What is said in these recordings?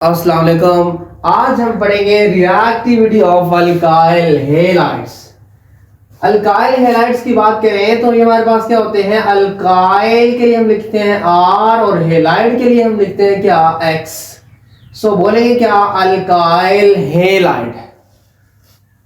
अस्सलाम वालेकुम। आज हम पढ़ेंगे reactivity of alkyl halides. Alkyl halides की बात करें तो ये हमारे पास क्या होते हैं, अल्काइल के लिए हम लिखते हैं R और हैलाइड के लिए हम लिखते हैं क्या, X। सो बोलेंगे क्या, अल्काइल हैलाइड।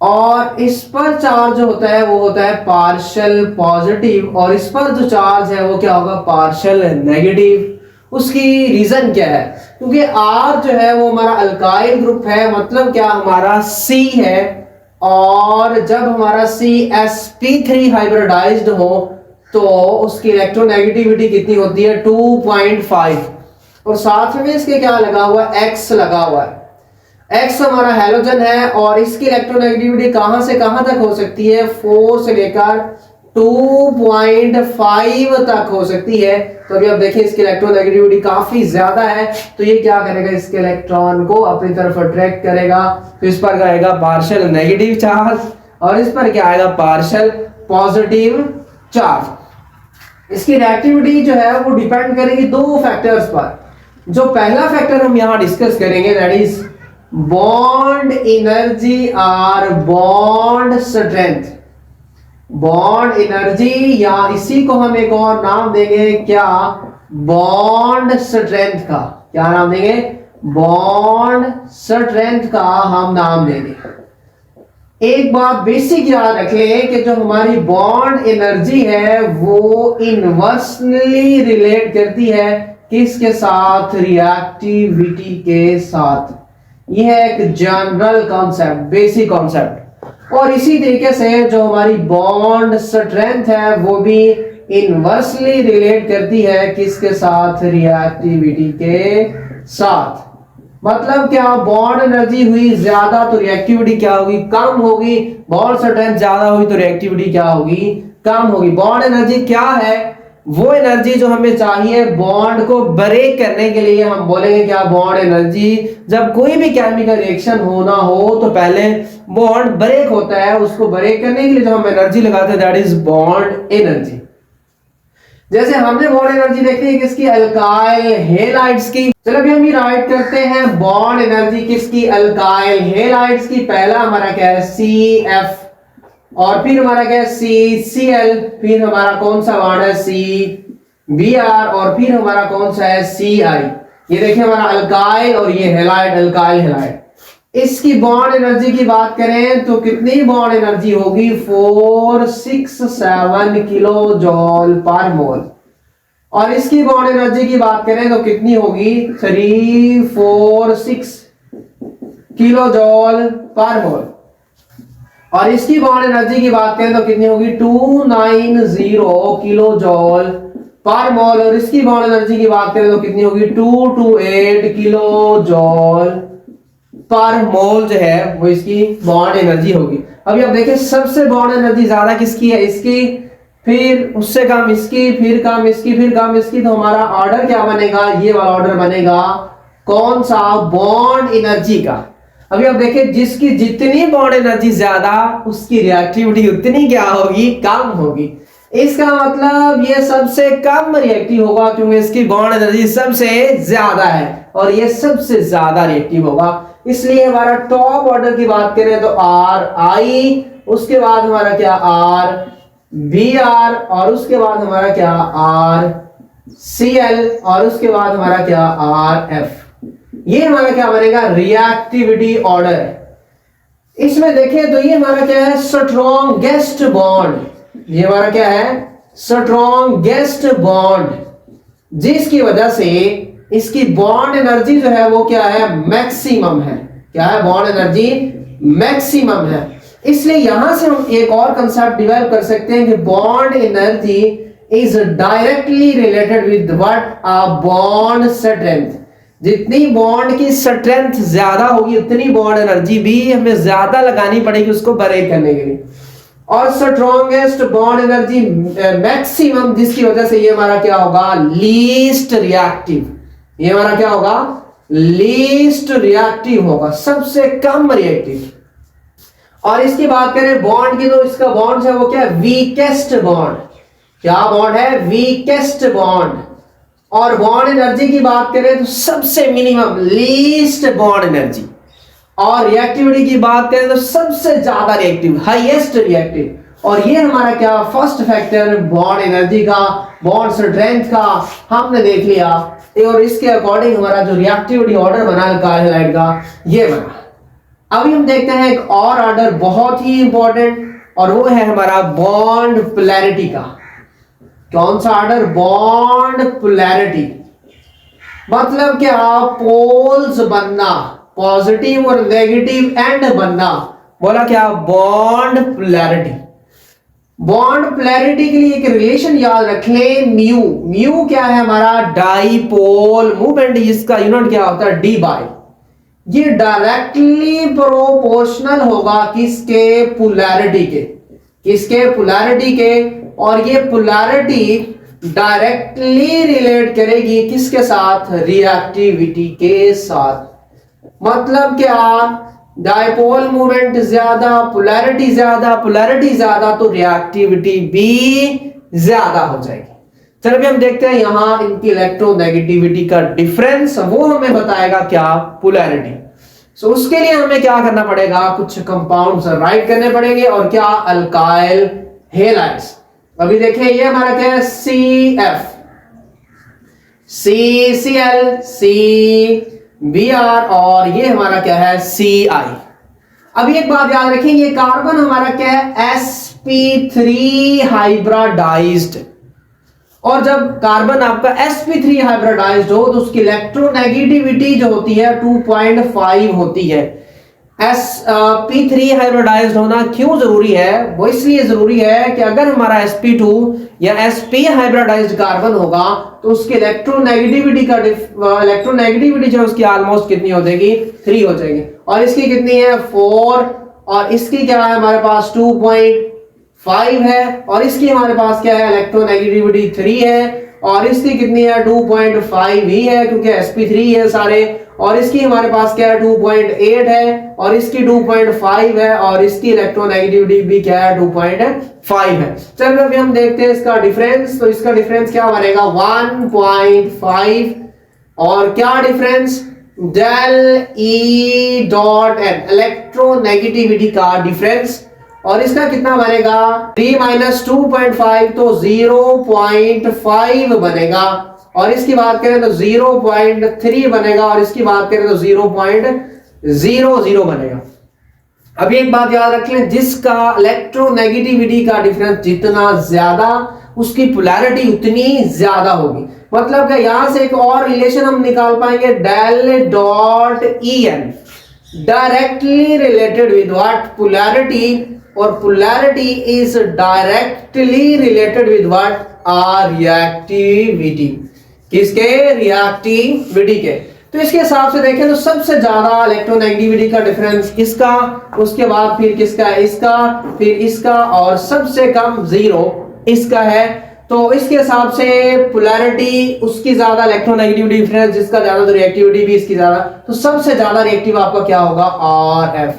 और इस पर चार्ज जो होता है वो होता है पार्शियल पॉजिटिव और इस पर जो चार्ज है वो क्या होगा, पार्शियल नेगेटिव। उसकी रीजन क्या है, क्योंकि R जो है वो हमारा अल्काइल ग्रुप है, मतलब क्या हमारा C है। और जब हमारा C sp3 हाइब्रिडाइज्ड हो तो उसकी इलेक्ट्रोनेगेटिविटी कितनी होती है, 2.5। और साथ में इसके क्या लगा हुआ है, X लगा हुआ है। X हमारा हैलोजन है और इसकी इलेक्ट्रोनेगेटिविटी कहां से कहां तक हो सकती है, 4 से लेकर 2.5 तक हो सकती है। तो अभी आप देखिए इसकी इलेक्ट्रोनेगेटिविटी काफी ज्यादा है, तो ये क्या करेगा, इसके इलेक्ट्रॉन को अपनी तरफ अट्रैक्ट करेगा। तो इस पर आएगा पार्शियल नेगेटिव चार्ज और इस पर क्या आएगा, पार्शियल पॉजिटिव चार्ज। इसकी रिएक्टिविटी जो है वो डिपेंड करेगी दो फैक्टर्स पर। जो पहला फैक्टर हम यहां डिस्कस करेंगे दैट इज बॉन्ड एनर्जी और बॉन्ड स्ट्रेंथ। बॉन्ड एनर्जी या इसी को हम एक और नाम देंगे क्या, बॉन्ड स्ट्रेंथ का। क्या नाम देंगे, बॉन्ड स्ट्रेंथ का हम नाम देंगे। एक बात बेसिक याद रख लें कि जो हमारी बॉन्ड एनर्जी है वो इनवर्सली रिलेट करती है किसके साथ, रिएक्टिविटी के साथ। यह है एक जनरल कॉन्सेप्ट, बेसिक कॉन्सेप्ट। और इसी तरीके से जो हमारी बॉन्ड स्ट्रेंथ है वो भी इनवर्सली रिलेट करती है किसके साथ, रिएक्टिविटी के साथ। मतलब क्या, बॉन्ड एनर्जी हुई ज्यादा तो रिएक्टिविटी क्या होगी, कम होगी। बॉन्ड स्ट्रेंथ ज्यादा हुई तो रिएक्टिविटी क्या होगी, कम होगी। बॉन्ड एनर्जी क्या है, वो एनर्जी जो हमें चाहिए बॉन्ड को ब्रेक करने के लिए। हम बोलेंगे क्या, बॉन्ड एनर्जी। जब कोई भी केमिकल रिएक्शन होना हो तो पहले बॉन्ड ब्रेक होता है, उसको ब्रेक करने के लिए जो हम एनर्जी लगाते हैं दैट इज बॉन्ड एनर्जी। जैसे हमने बॉन्ड एनर्जी देखी है किसकी, अल्काइल हैलाइड्स की। चलो अभी हम ये राइट करते हैं बॉन्ड एनर्जी किसकी, अल्काइल हैलाइड्स की। पहला हमारा क्या है, CF और फिर हमारा क्या है, CCl। फिर हमारा कौन सा बॉन्ड है, CBr और फिर हमारा कौन सा है, Ci। ये देखिए हमारा अल्काइल और ये हैलाइड, अल्काइल हैलाइड। इसकी बॉन्ड एनर्जी की बात करें तो कितनी बॉन्ड एनर्जी होगी, 467 किलो जॉल पर मोल। और इसकी बॉन्ड एनर्जी की बात करें तो कितनी होगी, 346 किलो जॉल पर मोल। और इसकी बॉन्ड एनर्जी की बात करें तो कितनी होगी, 290 किलो जॉल पर मोल। और इसकी बॉन्ड एनर्जी की बात करें तो कितनी होगी, 228 किलो जॉल पर मोल जो है वो इसकी बॉन्ड एनर्जी होगी। अभी आप देखिए सबसे बॉन्ड एनर्जी ज्यादा किसकी है, इसकी, फिर उससे कम इसकी, फिर कम इसकी, फिर कम इसकी। तो हमारा ऑर्डर क्या बनेगा, ये वाला ऑर्डर बनेगा कौन सा, बॉन्ड एनर्जी का। अभी आप देखिए जिसकी जितनी बॉन्ड एनर्जी ज्यादा उसकी रिएक्टिविटी उतनी क्या होगी, कम होगी। इसका मतलब ये सबसे कम रिएक्टिव होगा क्योंकि इसकी बॉन्ड एनर्जी सबसे ज्यादा है और ये सबसे ज्यादा रिएक्टिव होगा। इसलिए हमारा टॉप ऑर्डर की बात करें तो RI, उसके बाद हमारा क्या, RBr और उसके बाद हमारा क्या, RCl और उसके बाद हमारा क्या, RF। ये हमारा क्या बनेगा, रिएक्टिविटी ऑर्डर है। इसमें देखें तो ये हमारा क्या है, स्ट्रॉन्गेस्ट बॉन्ड। ये हमारा क्या है, स्ट्रॉन्गेस्ट बॉन्ड, जिसकी वजह से इसकी बॉन्ड एनर्जी जो है वो क्या है, मैक्सिमम है। क्या है, बॉन्ड एनर्जी मैक्सिमम है। इसलिए यहां से हम एक और कंसेप्ट डेवलप कर सकते हैं कि bond energy is directly related with what, a bond strength. जितनी बॉन्ड की स्ट्रेंथ ज्यादा होगी उतनी बॉन्ड एनर्जी भी हमें ज्यादा लगानी पड़ेगी उसको ब्रेक करने के लिए। और स्ट्रॉन्गेस्ट बॉन्ड एनर्जी मैक्सिमम, जिसकी वजह से ये हमारा क्या होगा, लीस्ट रिएक्टिव। ये हमारा क्या होगा, लीस्ट रिएक्टिव होगा, सबसे कम रिएक्टिव। और इसकी बात करें बॉन्ड की तो इसका बॉन्ड है वो क्या है, वीकेस्ट बॉन्ड। क्या बॉन्ड है, वीकेस्ट बॉन्ड। और बॉन्ड एनर्जी की बात करें तो सबसे मिनिमम लीस्ट बॉन्ड एनर्जी, और रिएक्टिविटी की बात करें तो सबसे ज्यादा रिएक्टिव, हाईएस्ट रिएक्टिव। और ये हमारा क्या फर्स्ट फैक्टर बॉन्ड एनर्जी का, बॉन्ड स्ट्रेंथ का हमने देख लिया, और इसके अकॉर्डिंग हमारा जो रिएक्टिविटी ऑर्डर बना अल्काइल हैलाइड का ये बना। अभी हम देखते हैं एक और ऑर्डर बहुत ही इंपॉर्टेंट, और वो है हमारा बॉन्ड पोलैरिटी का। कौन सा ऑर्डर? Bond polarity. मतलब क्या? पोल्स बनना, पॉजिटिव और नेगेटिव एंड बनना। बोला क्या? Bond polarity. बॉन्ड पोलैरिटी के लिए एक रिलेशन याद रख लें, म्यू। म्यू क्या है? हमारा डाइपोल मूवमेंट, इसका यूनिट क्या होता है? D by. ये डायरेक्टली प्रोपोर्शनल होगा किसके? पोलैरिटी के। किसके? पोलैरिटी के। और ये पोलैरिटी डायरेक्टली रिलेट करेगी किसके साथ? रिएक्टिविटी के साथ। मतलब क्या? डाइपोल मूवमेंट ज्यादा, पोलैरिटी ज्यादा, पोलैरिटी ज्यादा तो रिएक्टिविटी भी ज्यादा हो जाएगी। चलिए हम देखते हैं यहां इनकी इलेक्ट्रोनेगेटिविटी का डिफरेंस, वो हमें बताएगा क्या? पोलैरिटी। सो उसके लिए हमें क्या करना पड़ेगा? कुछ कंपाउंड्स राइट करने पड़ेंगे, और क्या? Alkyl halides. अभी देखिए ये हमारा क्या है? CF, CCl, CBr, और ये हमारा क्या है? Ci। अभी एक बात याद रखें, ये कार्बन हमारा क्या है? sp3 hybridised. और जब कार्बन आपका sp3 हाइब्रिडाइज्ड हो तो उसकी इलेक्ट्रोनेगेटिविटी जो होती है 2.5 होती है। sp3 हाइब्रिडाइज्ड होना क्यों जरूरी है? वो इसलिए जरूरी है कि अगर हमारा sp2 या sp हाइब्रिडाइज्ड कार्बन होगा तो उसकी इलेक्ट्रोनेगेटिविटी जो उसकी ऑलमोस्ट कितनी हो जाएगी? 3 हो जाएगी। और इसकी कितनी है? 4। और इसकी क्या है? हमारे पास 2.5 है। और इसकी हमारे पास क्या है? इलेक्ट्रोनेगेटिविटी 3 है। और इसकी कितनी है? 2.5 ही है, क्योंकि sp3 है सारे। और इसकी हमारे पास क्या है? 2.8 है। और इसकी 2.5 है। और इसकी इलेक्ट्रोनेगेटिविटी भी क्या है? 2.5 है। चलो अभी हम देखते हैं इसका डिफरेंस। तो इसका डिफरेंस क्या बनेगा? 1.5। और क्या difference? del E dot n, electronegativity का डिफरेंस। और इसका कितना बनेगा? 3 माइनस 2.5 तो 0.5 बनेगा। और इसकी बात करें तो 0.3 बनेगा। और इसकी बात करें तो 0.00 बनेगा। अभी एक बात याद रख लें, जिसका इलेक्ट्रोनेगेटिविटी का डिफरेंस जितना ज्यादा उसकी पोलैरिटी उतनी ज्यादा होगी। मतलब कि यहां से एक और रिलेशन हम निकाल पाएंगे, del dot En directly related with what? Polarity. और polarity is directly related with what? Reactivity. किसके? रिएक्टिविटी के। तो इसके हिसाब से देखें तो सबसे ज्यादा इलेक्ट्रोनेगेटिविटी का डिफरेंस इसका, उसके बाद फिर किसका? इसका, फिर इसका, और सबसे कम 0 इसका है। तो इसके हिसाब से पोलैरिटी उसकी ज्यादा, इलेक्ट्रोनेगेटिविटी डिफरेंस जिसका ज्यादा, तो रिएक्टिविटी भी इसकी ज्यादा। तो सबसे ज्यादा रिएक्टिव आपका क्या होगा? RF।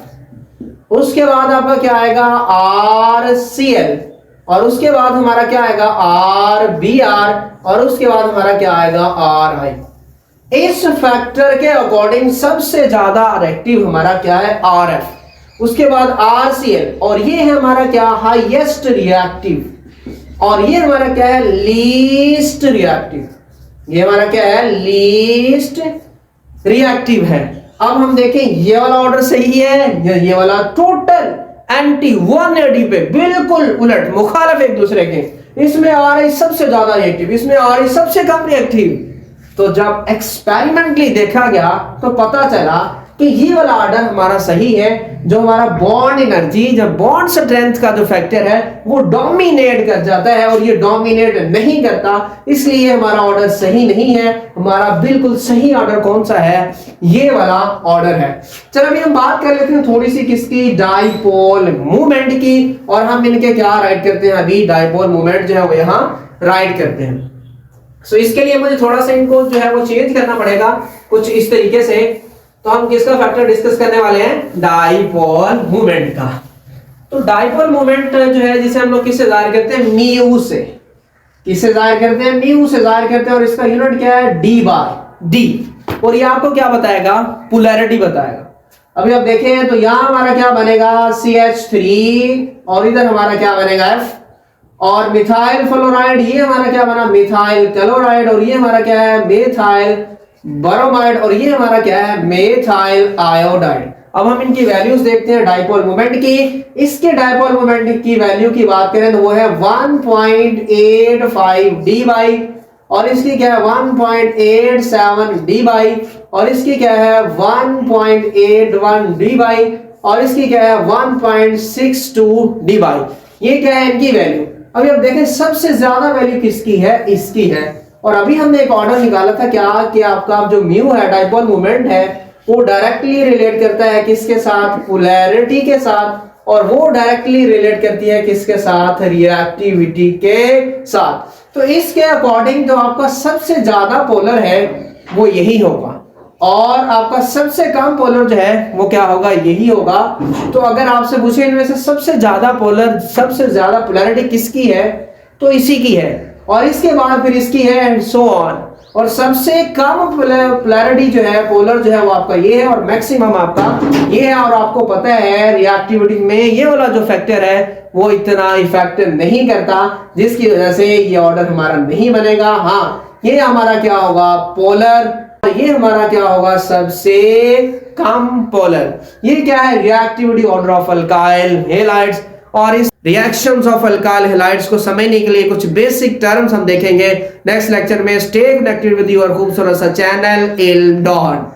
उसके बाद आपका क्या आएगा? RCl। और उसके बाद हमारा क्या आएगा? RBr। और उसके बाद हमारा क्या आएगा? RI। इस फैक्टर के अकॉर्डिंग सबसे ज्यादा रिएक्टिव हमारा क्या है? RF। उसके बाद RCl। और ये है हमारा क्या? Highest reactive. और ये हमारा क्या है? Least reactive. ये हमारा क्या है? लीस्ट रिएक्टिव है। अब हम देखें ये वाला ऑर्डर सही है या ये वाला? टोटल एंटी 180 पे बिल्कुल उलट, मुखालिफ एक दूसरे के। इसमें RI सबसे ज्यादा रिएक्टिव, इसमें RI सबसे कम रिएक्टिव। तो जब एक्सपेरिमेंटली देखा गया तो पता चला कि ये वाला ऑर्डर हमारा सही है। जो हमारा बॉन्ड एनर्जी, जब बॉन्ड स्ट्रेंथ का जो फैक्टर है वो डोमिनेट कर जाता है, और ये डोमिनेट नहीं करता, इसलिए हमारा ऑर्डर सही नहीं है। हमारा बिल्कुल सही ऑर्डर कौन सा है? ये वाला ऑर्डर है। चलो अभी हम बात कर लेते हैं थोड़ी सी किसकी? डाइपोल मूवमेंट की। और हम इनके क्या राइट करते हैं? अभी डाइपोल मूवमेंट जो है वो यहाँ राइट करते हैं। सो इसके लिए मुझे थोड़ा सा इनको जो है वो चेंज करना पड़ेगा कुछ इस तरीके से। तो हम किसका फैक्टर डिस्कस करने वाले हैं? डाइपोल मूवमेंट का। तो डाइपोल मूवमेंट जो है जिसे हम लोग किससे जाहिर करते हैं? म्यू से। किससे जाहिर करते हैं? म्यू से जाहिर करते हैं और इसका यूनिट क्या है? डी बार डी। और ये आपको क्या बताएगा? पोलैरिटी बताएगा। अभी आप देखें तो यहां हमारा क्या बनेगा? CH3 और इधर हमारा क्या बनेगा? F। और मिथाइल फ्लोराइड, ये हमारा क्या बना? Methyl chloride. और ये हमारा क्या है? Methyl bromide. और ये हमारा क्या है? Methyl iodide. अब हम इनकी वैल्यूज देखते हैं डाइपोल मोमेंट की। इसके डाइपोल मोमेंट की वैल्यू की बात करें तो वो है 1.85 डी बाई, और इसकी क्या है? 1.87 डी बाई, और इसकी क्या है? 1.81 डी बाई, और इसकी क्या है? 1.62 डी बाई। ये क्या है इनकी वैल्यू? अभी आप देखें सबसे ज्यादा वैल्यू किसकी है? इसकी है। और अभी हमने एक ऑर्डर निकाला था क्या कि आपका जो म्यू है, डाइपोल मोमेंट है, वो डायरेक्टली रिलेट करता है किसके साथ? पोलैरिटी के साथ। और वो डायरेक्टली रिलेट करती है किसके साथ? रिएक्टिविटी के साथ। तो इसके अकॉर्डिंग जो आपका सबसे ज्यादा पोलर है वो यही होगा, और आपका सबसे कम पोलर जो है वो क्या होगा? यही होगा। तो अगर आपसे पूछे इनमें से सबसे ज्यादा पोलर, सबसे ज्यादा पोलैरिटी किसकी है, तो इसी की है, और इसके बाद फिर इसकी है, एंड सो ऑन। और सबसे कम पोलैरिटी जो है, पोलर जो है वो आपका ये है, और मैक्सिमम आपका ये है। और आपको पता है रिएक्टिविटी में ये वाला जो फैक्टर है वो इतना इफेक्ट नहीं करता, जिसकी वजह से ये ऑर्डर हमारा नहीं बनेगा। हाँ, ये हमारा क्या होगा? पोलर। ये हमारा क्या होगा? सबसे कम पोलर। ये क्या है? Reactivity order of alkyl halides. और इस रिएक्शंस ऑफ अल्काइल हैलाइड्स को समझने के लिए कुछ बेसिक टर्म्स हम देखेंगे नेक्स्ट लेक्चर में। स्टे कनेक्टेड विद योर खूबसूरत सा चैनल एल डॉट।